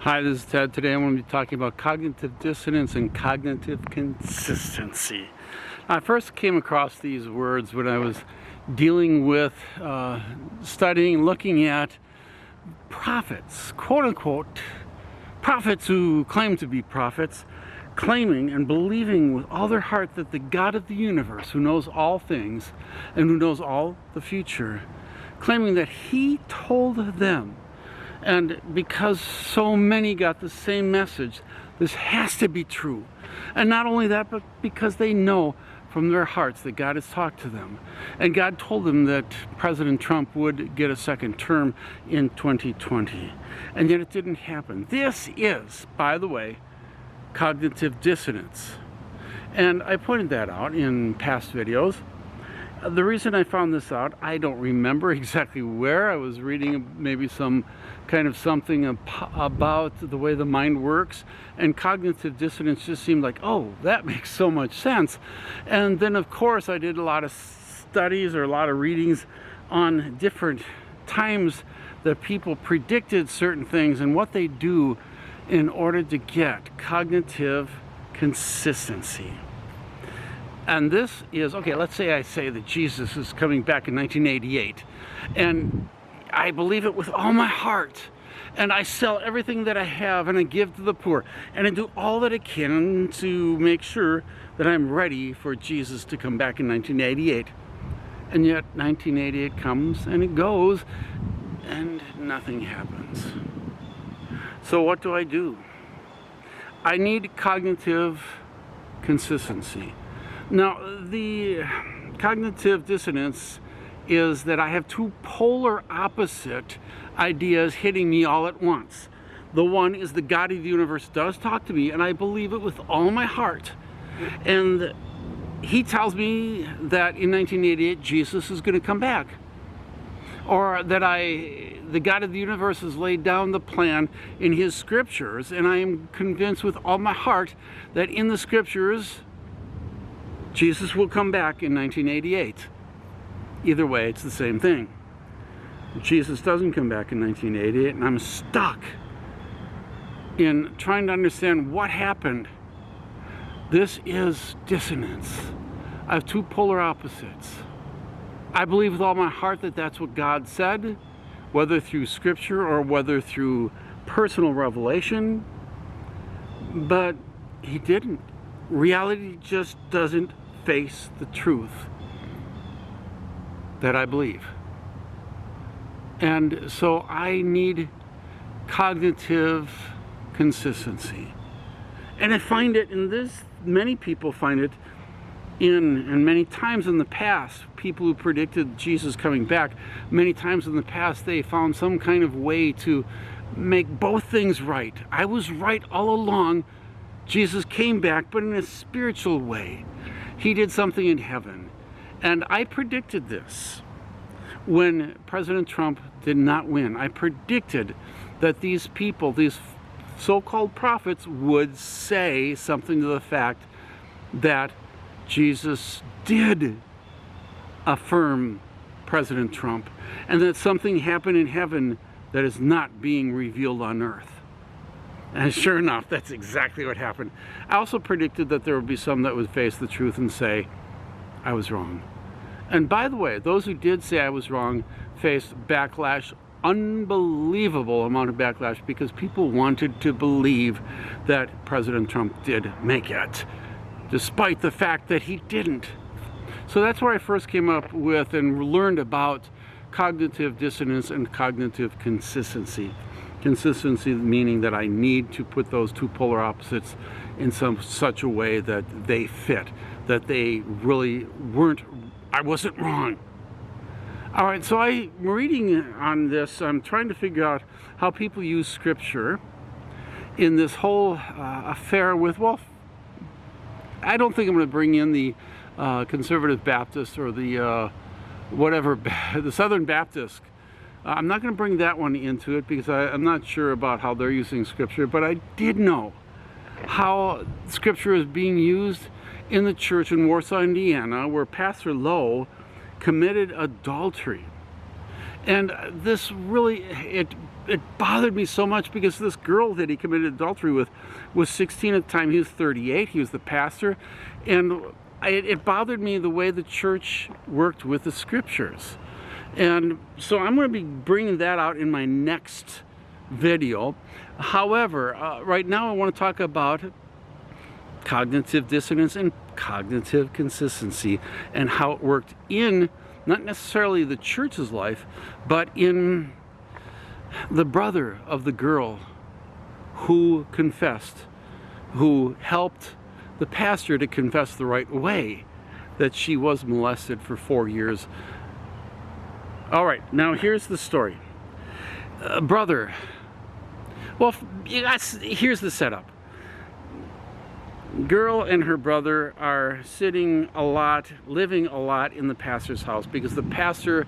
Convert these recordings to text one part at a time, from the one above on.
Hi, this is Ted. Today I'm going to be talking about cognitive dissonance and cognitive consistency. I first came across these words when I was dealing with studying, looking at prophets, quote-unquote prophets who claim to be prophets, claiming and believing with all their heart that the God of the universe, who knows all things and who knows all the future, claiming that He told them. And because so many got the same message, this has to be true. And not only that, but because they know from their hearts that God has talked to them. And God told them that President Trump would get a second term in 2020. And yet it didn't happen. This is, by the way, cognitive dissonance. And I pointed that out in past videos. The reason I found this out, I don't remember exactly where. I was reading maybe some kind of something about the way the mind works, and cognitive dissonance just seemed like, oh, that makes so much sense. And then of course I did a lot of studies or a lot of readings on different times that people predicted certain things and what they do in order to get cognitive consistency. And this is, okay, let's say I say that Jesus is coming back in 1988, and I believe it with all my heart, and I sell everything that I have and I give to the poor, and I do all that I can to make sure that I'm ready for Jesus to come back in 1988. And yet 1988 comes and it goes and nothing happens. So what do? I need cognitive consistency. Now, the cognitive dissonance is that I have two polar opposite ideas hitting me all at once. The one is the God of the universe does talk to me, and I believe it with all my heart. And He tells me that in 1988 Jesus is going to come back. Or that the God of the universe has laid down the plan in His scriptures, and I am convinced with all my heart that in the scriptures Jesus will come back in 1988. Either way, it's the same thing. Jesus doesn't come back in 1988, and I'm stuck in trying to understand what happened. This is dissonance. I have two polar opposites. I believe with all my heart that that's what God said, whether through scripture or whether through personal revelation, but He didn't. Reality just doesn't face the truth that I believe. And so I need cognitive consistency. And I find it in this, many people find it and many times in the past, people who predicted Jesus coming back, many times in the past they found some kind of way to make both things right. I was right all along. Jesus came back, but in a spiritual way. He did something in heaven. And I predicted this when President Trump did not win. I predicted that these people, these so-called prophets, would say something to the fact that Jesus did affirm President Trump, and that something happened in heaven that is not being revealed on earth. And sure enough, that's exactly what happened. I also predicted that there would be some that would face the truth and say, I was wrong. And by the way, those who did say I was wrong faced backlash, unbelievable amount of backlash, because people wanted to believe that President Trump did make it, despite the fact that he didn't. So that's where I first came up with and learned about cognitive dissonance and cognitive consistency. Consistency meaning that I need to put those two polar opposites in such a way that they fit, that they really weren't, I wasn't wrong. All right, so I'm reading on this, I'm trying to figure out how people use scripture in this whole affair with, well, I don't think I'm going to bring in the conservative Baptist or the whatever, the Southern Baptist. I'm not going to bring that one into it because I'm not sure about how they're using scripture, but I did know how scripture is being used in the church in Warsaw, Indiana, where Pastor Lowe committed adultery. And this really, it it bothered me so much because this girl that he committed adultery with was 16 at the time. He was 38. He was the pastor. And it bothered me the way the church worked with the scriptures. And so I'm going to be bringing that out in my next video. However, right now I want to talk about cognitive dissonance and cognitive consistency and how it worked in not necessarily the church's life, but in the brother of the girl who confessed, who helped the pastor to confess the right way that she was molested for 4 years. All right, now here's the story. Brother, well, here's the setup. Girl and her brother are sitting a lot, living a lot in the pastor's house because the pastor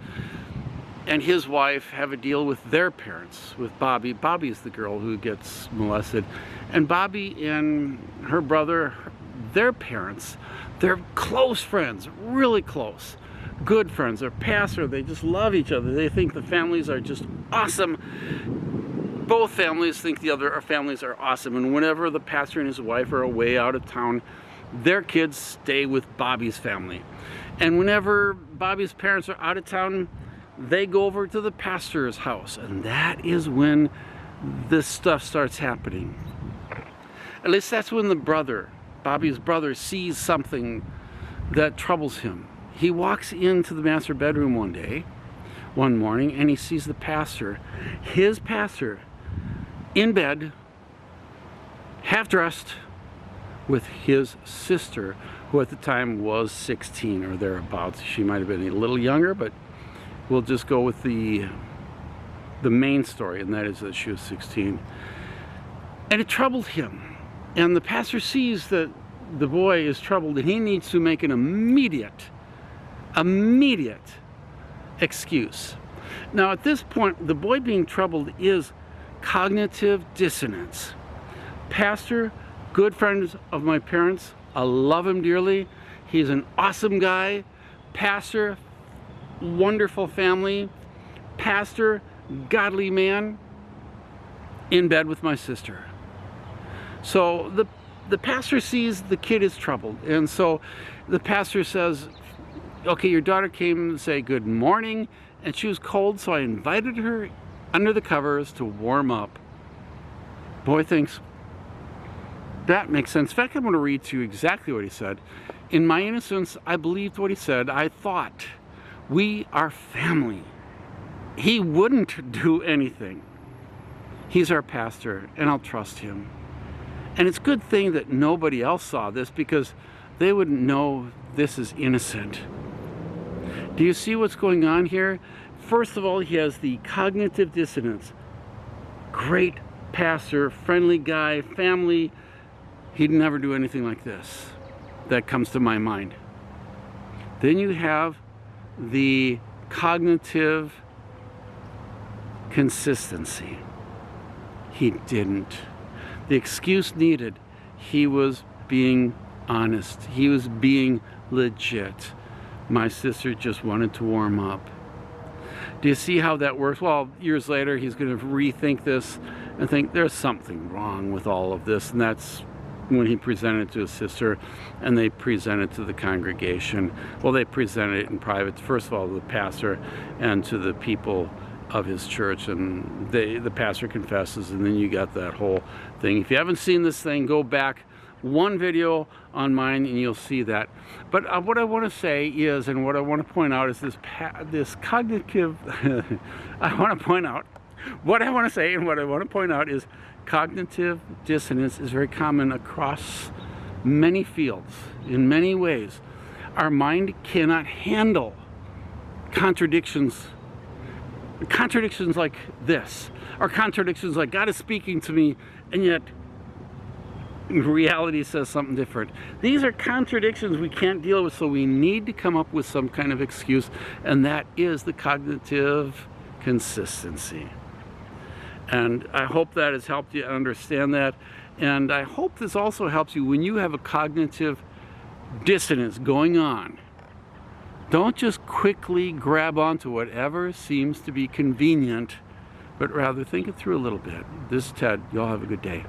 and his wife have a deal with their parents, with Bobby. Bobby's the girl who gets molested. And Bobby and her brother, their parents, they're close friends, really close. Good friends. They're pastor. They just love each other. They think the families are just awesome. Both families think the other families are awesome. And whenever the pastor and his wife are away out of town, their kids stay with Bobby's family. And whenever Bobby's parents are out of town, they go over to the pastor's house. And that is when this stuff starts happening. At least that's when the brother, Bobby's brother, sees something that troubles him. He walks into the master bedroom one morning, and he sees the pastor, his pastor, in bed, half dressed, with his sister, who at the time was 16 or thereabouts. She might have been a little younger, but we'll just go with the main story, and that is that she was 16. And it troubled him. And the pastor sees that the boy is troubled, and he needs to make an immediate excuse. Now at this point, the boy being troubled is cognitive dissonance. Pastor, good friends of my parents, I love him dearly. He's an awesome guy. Pastor, wonderful family. Pastor, godly man, in bed with my sister. So the pastor sees the kid is troubled, and so the pastor says, okay, your daughter came to say good morning, and she was cold, so I invited her under the covers to warm up. Boy thinks, that makes sense. In fact, I'm going to read to you exactly what he said. In my innocence, I believed what he said. I thought, we are family. He wouldn't do anything. He's our pastor, and I'll trust him. And it's a good thing that nobody else saw this, because they wouldn't know this is innocent. Do you see what's going on here? First of all, he has the cognitive dissonance. Great pastor, friendly guy, family. He'd never do anything like this. That comes to my mind. Then you have the cognitive consistency. He didn't. The excuse needed, he was being honest. He was being legit. My sister just wanted to warm up. Do you see how that works? Well, years later, he's going to rethink this and think there's something wrong with all of this. And that's when he presented it to his sister, and they presented it to the congregation. Well, they presented it in private, first of all, to the pastor and to the people of his church, and the pastor confesses, and then you got that whole thing. If you haven't seen this thing, go back one video on mine and you'll see that. But what I want to say is, and what I want to point out is this cognitive I want to point out what I want to say, and what I want to point out is cognitive dissonance is very common across many fields, in many ways. Our mind cannot handle contradictions like this, or contradictions like God is speaking to me and yet reality says something different. These are contradictions we can't deal with, so we need to come up with some kind of excuse, and that is the cognitive consistency. And I hope that has helped you understand that, and I hope this also helps you when you have a cognitive dissonance going on. Don't just quickly grab onto whatever seems to be convenient but rather think it through a little bit. This is Ted. Y'all have a good day.